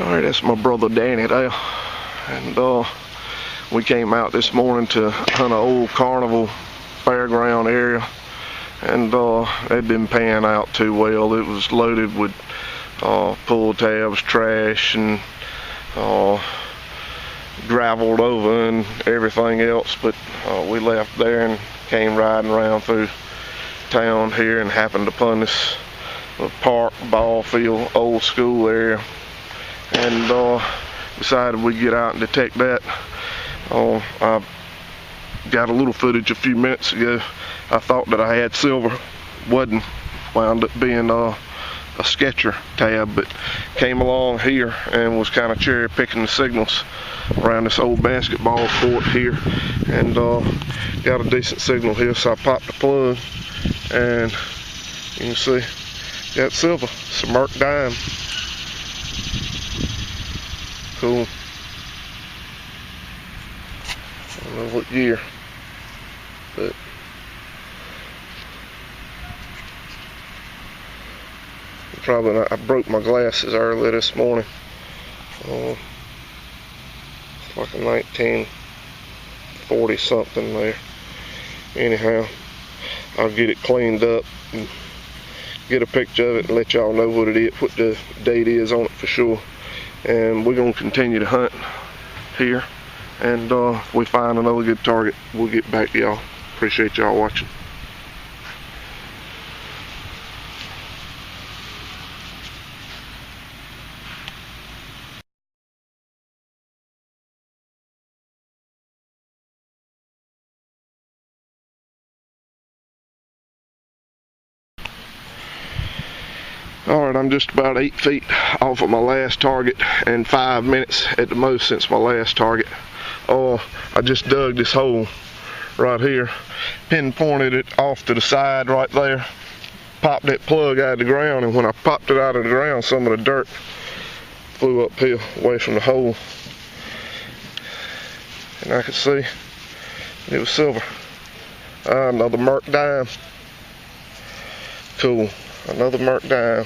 Alright, that's my brother Danny there. And we came out this morning to hunt an old carnival fairground area. And it didn't pan out too well. It was loaded with pull tabs, trash, and graveled over and everything else. But we left there and came riding around through town here and happened upon this park, ball field, old school area. And decided we'd get out and detect that. I got a little footage a few minutes ago. I thought that I had silver, wasn't, wound up being a sketcher tab, but came along here and was kind of cherry picking the signals around this old basketball court here, and got a decent signal here, so I popped the plug and you can see got silver, some Merc dime. Cool. I don't know what year, but probably not. I broke my glasses early this morning. It's like a 1940 something there. Anyhow, I'll get it cleaned up and get a picture of it and let y'all know what it is, what the date is on it for sure. And we're gonna continue to hunt here, and if we find another good target, we'll get back to y'all. Appreciate y'all watching. Alright, I'm just about 8 feet off of my last target and 5 minutes at the most since my last target. I just dug this hole right here, pinpointed it off to the side right there, popped that plug out of the ground, and when I popped it out of the ground, some of the dirt flew uphill away from the hole. And I could see it was silver. Another Merc dime. Cool. Another Merc dime.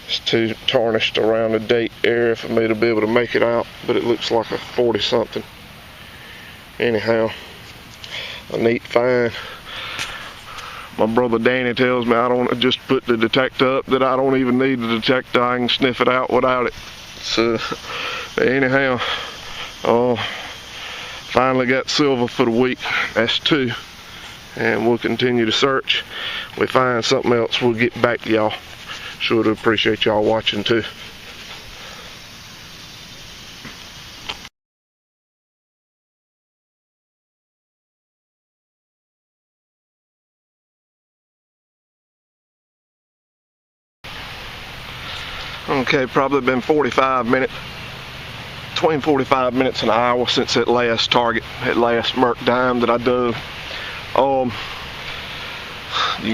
It's too tarnished around the date area for me to be able to make it out, but it looks like a 40 something. Anyhow, a neat find. My brother Danny tells me I don't just put the detector up, that I don't even need the detector. I can sniff it out without it. So anyhow, finally got silver for the week. That's 2. And we'll continue to search. If we find something else, we'll get back to y'all. Sure to appreciate y'all watching too. Okay, probably been 45 minutes, between 45 minutes and an hour since that last target, that last Merc dime that I dug. You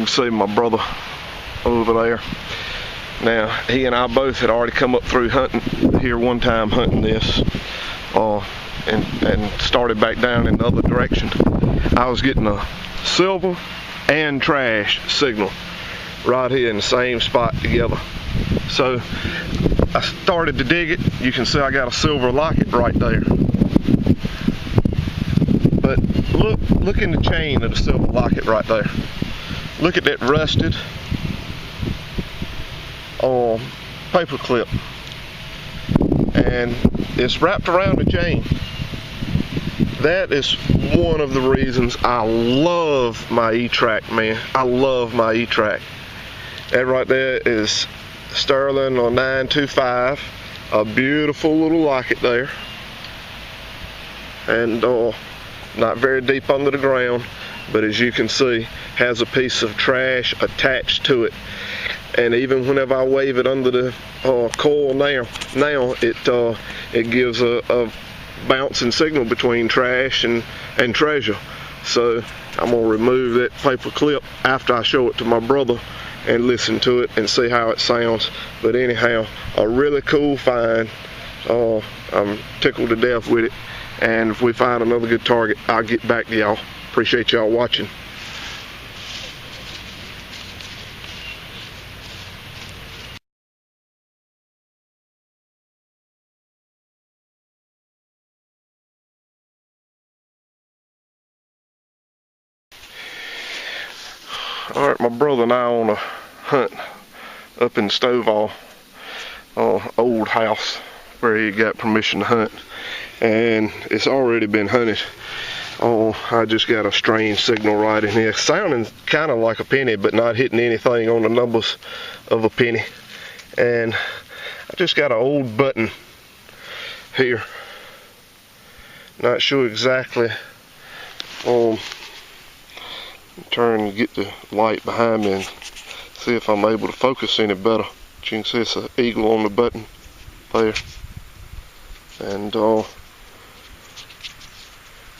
can see my brother over there. Now, he and I both had already come up through hunting here one time, hunting this, and started back down in the other direction. I was getting a silver and trash signal right here in the same spot together. So I started to dig it. You can see I got a silver locket right there. But look in the chain of the silver locket right there. Look at that rusted paper clip, and it's wrapped around the chain. That is one of the reasons I love my E-Track, man. I love my E-Track. That right there is Sterling or 925, a beautiful little locket there, and not very deep under the ground, but as you can see, has a piece of trash attached to it. And even whenever I wave it under the coil now it gives a bouncing signal between trash and treasure. So I'm gonna remove that paper clip after I show it to my brother and listen to it and see how it sounds. But anyhow, a really cool find. I'm tickled to death with it, and if we find another good target, I'll get back to y'all. Appreciate y'all watching. Alright, my brother and I on a hunt up in Stovall, old house where he got permission to hunt, and it's already been hunted. I just got a strange signal right in here, sounding kind of like a penny but not hitting anything on the numbers of a penny. And I just got an old button here, not sure exactly. Trying to get the light behind me and see if I'm able to focus any better. But you can see it's an eagle on the button there, and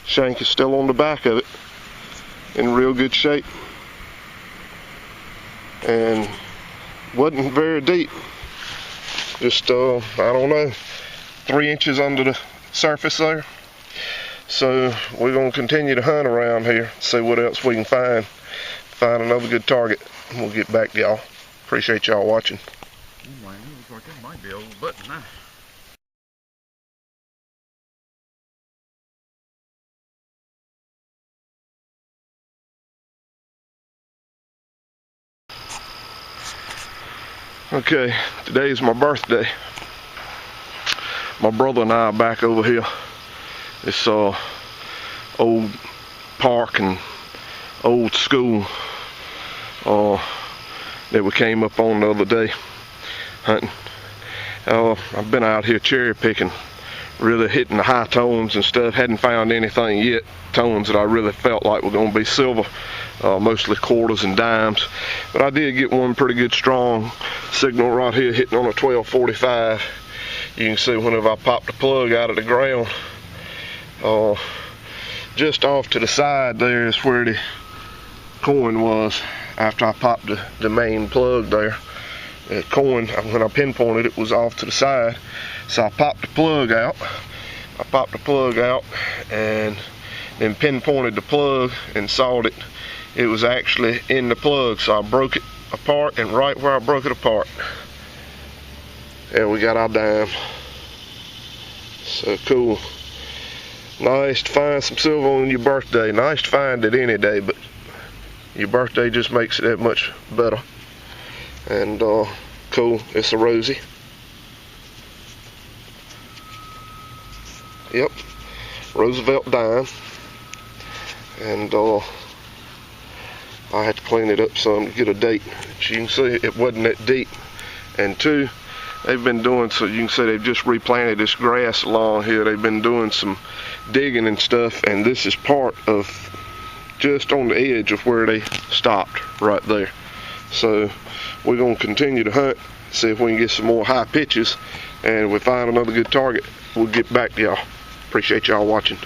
shank is still on the back of it in real good shape, and wasn't very deep, just I don't know, 3 inches under the surface there. So we're going to continue to hunt around here, see what else we can find another good target, and we'll get back to y'all. Appreciate y'all watching. Oh man, it looks like that might be an old button now. Okay, today's my birthday. My brother and I are back over here. It's old park and old school that we came up on the other day hunting. I've been out here cherry picking, really hitting the high tones and stuff. Hadn't found anything yet, tones that I really felt like were going to be silver, mostly quarters and dimes. But I did get one pretty good strong signal right here hitting on a 1245. You can see whenever I popped the plug out of the ground, just off to the side there is where the coin was after I popped the main plug there. The coin, when I pinpointed it, was off to the side, so I popped the plug out. And then pinpointed the plug and saw that it was actually in the plug, so I broke it apart, and right where I broke it apart, there we got our dime. So cool. Nice to find some silver on your birthday. Nice to find it any day, but your birthday just makes it that much better. And cool, it's a Rosie. Yep, Roosevelt dime. And I had to clean it up some to get a date. As you can see, it wasn't that deep. And two, they've been doing, so you can see they've just replanted this grass along here. They've been doing some digging and stuff, and this is part of just on the edge of where they stopped right there. So we're going to continue to hunt, see if we can get some more high pitches, and if we find another good target, we'll get back to y'all. Appreciate y'all watching.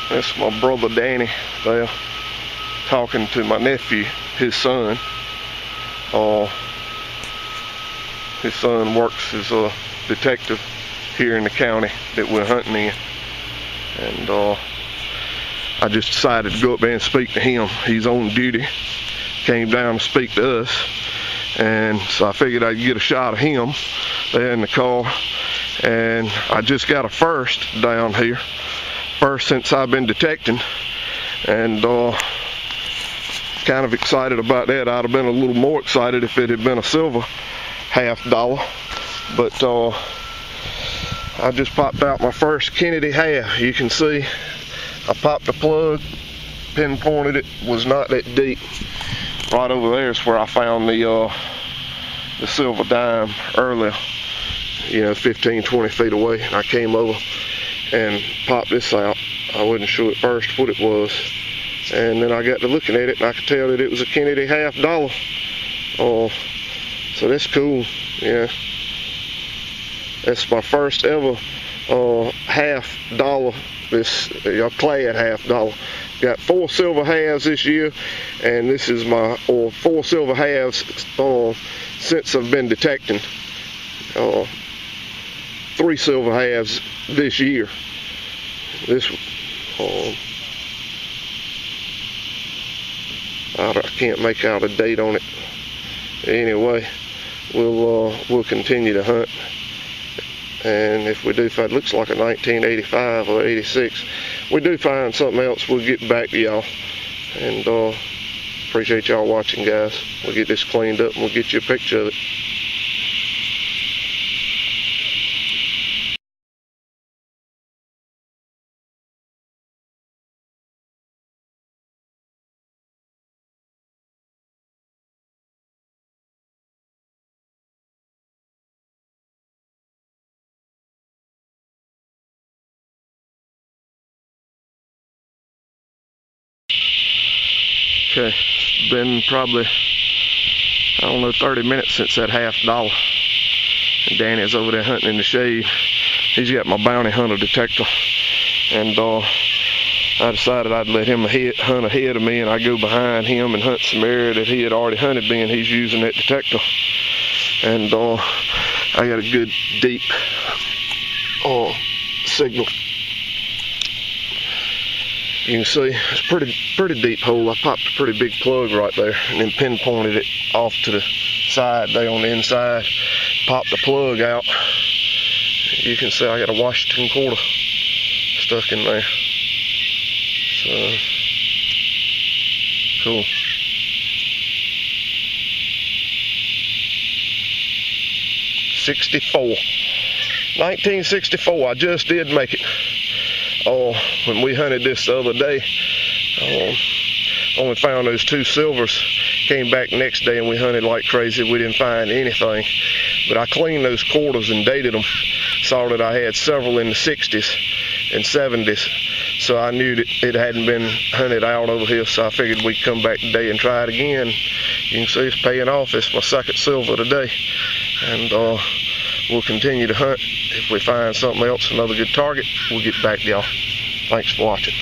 That's my brother Danny there, talking to my nephew, his son. His son works as a detective here in the county that we're hunting in. And I just decided to go up there and speak to him. He's on duty, came down to speak to us. And so I figured I'd get a shot of him there in the car. And I just got a first down here. First since I've been detecting, and kind of excited about that. I'd have been a little more excited if it had been a silver $half, but I just popped out my first Kennedy half. You can see I popped the plug, pinpointed it, was not that deep. Right over there is where I found the silver dime earlier, 15-20 feet away. And I came over and popped this out. I wasn't sure at first what it was, and then I got to looking at it and I could tell that it was a Kennedy $half. So that's cool. Yeah, that's my first ever $half, this clad $half. Got 4 silver halves this year, and this is my 4 silver halves since I've been detecting. 3 silver halves this year. This I can't make out a date on it. anyway, we'll continue to hunt. And if we do find, looks like a 1985 or 86, we do find something else, we'll get back to y'all. And appreciate y'all watching, guys. We'll get this cleaned up and we'll get you a picture of it. Okay, it's been probably, I don't know, 30 minutes since that $50. And Danny's over there hunting in the shade. He's got my bounty hunter detector. And I decided I'd let him hunt ahead of me, and I go behind him and hunt some area that he had already hunted me, and he's using that detector. And I got a good deep signal. You can see it's pretty deep hole. I popped a pretty big plug right there and then pinpointed it off to the side there on the inside. Popped the plug out. You can see I got a Washington quarter stuck in there. So cool. '64. 1964. I just did make it. When we hunted this the other day, only found those 2 silvers. Came back next day and we hunted like crazy. We didn't find anything. But I cleaned those quarters and dated them. Saw that I had several in the 60s and 70s. So I knew that it hadn't been hunted out over here. So I figured we'd come back today and try it again. You can see it's paying off. It's my second silver today. And we'll continue to hunt. If we find something else, another good target, we'll get back to y'all. Thanks for watching.